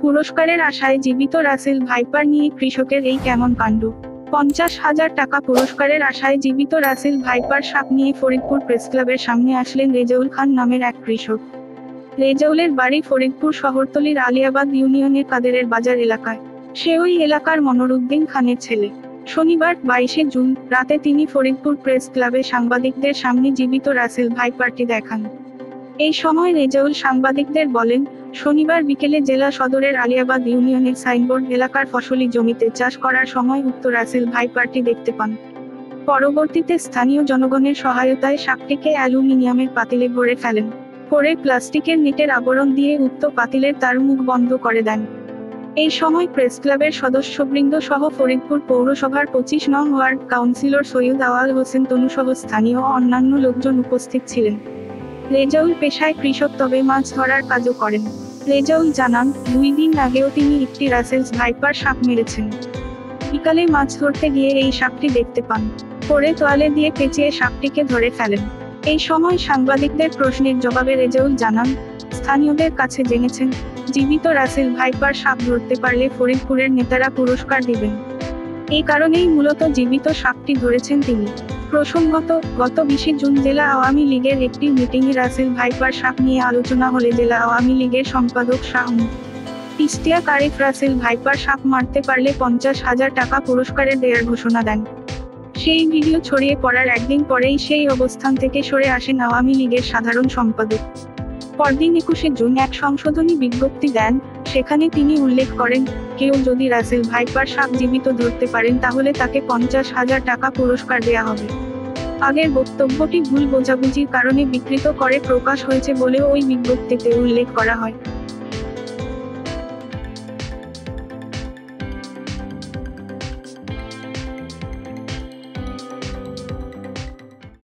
পুরস্কারের আশায় জীবিত রাসেল ভাইপার নিয়ে কৃষকের এই কেমন কাণ্ড। 50,000 টাকা পুরস্কারের আশায় জীবিত রাসেল ভাইপার সাপ নিয়ে ফরিদপুর প্রেসক্লাবের সামনে আসলেন রেজাউল খান নামের এক কৃষক। রেজাউলের বাড়ি ফরিদপুর শহরতলির আলিয়াবাদ ইউনিয়নের কাদেরের বাজার এলাকায়। সে ওই এলাকার মনোরুদ্দিন খানের ছেলে। শনিবার 22 জুন রাতে তিনি ফরিদপুর প্রেস ক্লাবে সাংবাদিকদের সামনে জীবিত রাসেল ভাইপারটি দেখান। এই সময় রেজাউল সাংবাদিকদের বলেন, শনিবার বিকেলে জেলা সদরের আলিয়াবাদ ইউনিয়নের সাইনবোর্ড এলাকার ফসলি জমিতে চাষ করার সময় উক্ত রাসেল ভাইপারটি দেখতে পান। পরবর্তীতে স্থানীয় জনগণের সহায়তায় সাপটিকে অ্যালুমিনিয়ামের পাতিলে ভরে ফেলেন। পরে প্লাস্টিকের নেটের আবরণ দিয়ে উক্ত পাতিলের তার মুখ বন্ধ করে দেন। এই সময় প্রেসক্লাবের সদস্যবৃন্দ সহ ফরিদপুর পৌরসভার 25 নং ওয়ার্ড কাউন্সিলর সৈয়দ আওয়াল হোসেন তনুসহ স্থানীয় ও অন্যান্য লোকজন উপস্থিত ছিলেন। রেজাউল পেশায় কৃষক, তবে মাছ ধরার কাজও করেন। রেজাউল জানান, 2 দিন আগেও তিনি একটি রাসেলস ভাইপার সাপ মেরেছেন। বিকালে মাছ ধরতে গিয়ে এই সাপটি দেখতে পান। পরে তোয়ালে দিয়ে পেঁচিয়ে সাপটিকে ধরে ফেলেন। এই সময় সাংবাদিকদের প্রশ্নের জবাবে রেজাউল জানান, স্থানীয়দের কাছে জেনেছেন, জীবিত রাসেল ভাইপার সাপ ধরতে পারলে ফরিদপুরের নেতারা পুরস্কার দিবেন। এই কারণেই মূলত জীবিত সাপটি ধরেছেন তিনি। প্রসঙ্গত, গত 20 জুন জেলা আওয়ামী লীগের একটি মিটিংয়ে রাসেল ভাইপার সাপ নিয়ে আলোচনা হলে জেলা আওয়ামী লীগের সম্পাদক শাহ ইশতিয়াক আরিফ রাসেল ভাইপার সাপ মারতে পারলে 50,000 টাকা পুরস্কারের দেয়ার ঘোষণা দেন। সেই ভিডিও ছড়িয়ে পড়ার একদিন পরেই সেই অবস্থান থেকে সরে আসেন আওয়ামী লীগের সাধারণ সম্পাদক। পরদিন 21 জুন এক সংশোধনী বিজ্ঞপ্তি দেন। সেখানে তিনি উল্লেখ করেন, কেউ যদি রাসেল ভাইপার সাপ জীবিত ধরতে পারেন তাহলে তাকে 50,000 টাকা পুরস্কার দেয়া হবে। আগের বক্তব্যটি ভুল বোঝাবুঝির কারণে বিকৃত করে প্রকাশ হয়েছে বলেও ওই বিজ্ঞপ্তিতে উল্লেখ করা হয়।